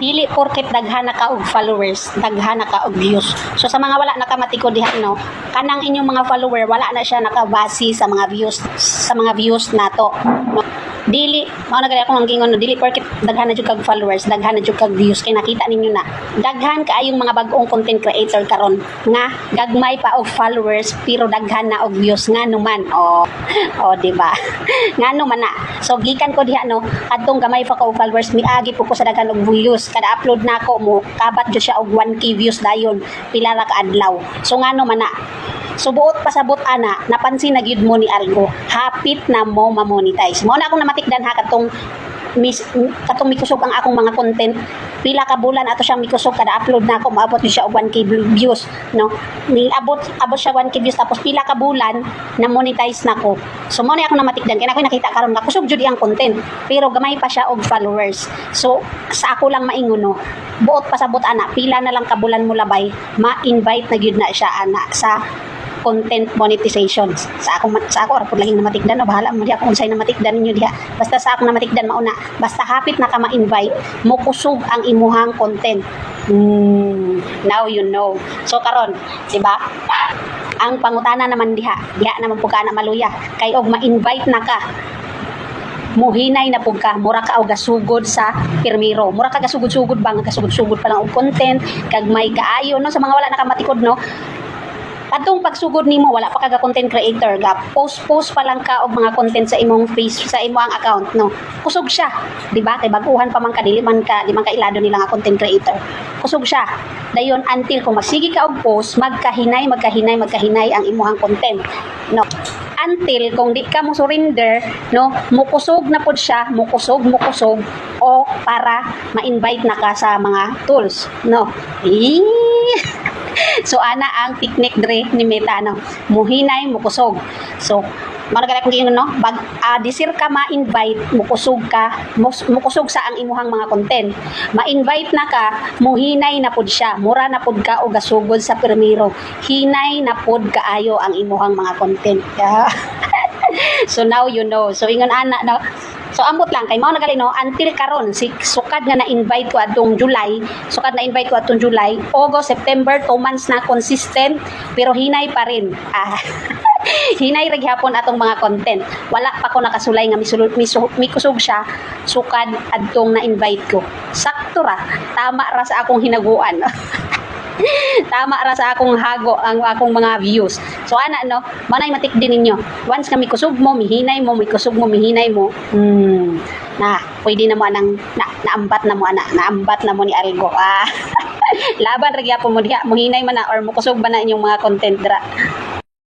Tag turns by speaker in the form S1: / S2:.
S1: Dili porket daghana ka og followers, daghana ka og views. So sa mga wala nakamatiko diha no, kanang inyong mga follower wala na siya nakabase sa mga views nato. No? Dili mao na gali ako ang gingon no, dili porket daghana jud kag followers, daghana jud kag views kay nakita ninyo na. Daghan kaayong mga bag-ong content creator karon nga gagmay pa og followers pero daghan na og views ngano man. O di ba? Ngano man na. So gikan ko diha no, adtong gamay pa ko og followers miagi po ko sa daghan og views. Kada upload nako mo kabat jud siya og 1k views dayon pila ra ka adlaw. So ngano man na. So buot pasabot ana, napansin na gyud mo ni Algo, hapit na mo ma-monetize. Mao na akong namatikdan ha katong mikusog ang akong mga content. Pila ka bulan ato siyang mikusog kada upload na ako maabot siya og 1k views, no? Abot siya 1k views tapos pila ka bulan na monetize nako. So mao na akong namatikdan kay ako nakita karon nga kusog jud ang content, pero gamay pa siya og followers. So sa ako lang maingon no, buot pasabot ana, pila na lang ka bulan mo labay, ma-invite na gyud na siya ana sa content monetization. Sa ako ra pud laging namatikdan, no, bahala mo di ako unsay namatikdan ninyo diha. Basta sa ako namatikdan mauna, basta hapit na ka ma-invite, mo kusog ang imuhang content. Now you know. So karon, di ba? Ang pangutana naman diha naman pud ka na maluya kay og ma-invite na ka, muhinay na pug ka, mura ka og gasugod sa pirmiro, mura ka gasugod-sugod ba nga gasugod-sugod pa lang og content kag may kaayo no sa mga wala nakamatikod no. Atong pagsugod nimo wala pa ka content creator, ga post pa lang ka og mga content sa imong face, sa imong account no. Kusog siya, di ba? Kay baguhan pa man ka, di man ka ilado nila nga content creator. Kusog siya. Dayon until kung magsige ka og post, magkahinay ang imong content no. Until kung di ka mo surrender no, mukusog na pod siya, mukusog o para ma-invite na ka sa mga tools no. So ana ang technique dre ni Meta no, muhinay mukusog. So managali kung gingon no, disir ka ma-invite, mukusog sa ang imuhang mga content. Ma-invite na ka, muhinay na pod siya, mura na pod ka og gasugod sa pirmiro, hinay na pod kaayo ang imuhang mga content. So now you know. So ingon ana no, so ambot lang kay mao nagali no, until karon sukad nga na-invite ko atong July, August, September, 2 months na consistent pero hinay pa rin. Hinay ra gyapon atong mga content. Wala pa ko nakasulay nga mikusog siya sukad adtong na-invite ko. Sakto ra, tama ra sa akong hinaguan. Tama ra sa akong hago ang akong mga views. So ana no, manay matik din ninyo. Once nga mikusog mo, mihinay mo, na pwede na mo anang naambat na mo ni Algo. Laban ra gyapon mo diha, muhinay man na or mukusog ba na inyong mga content dra.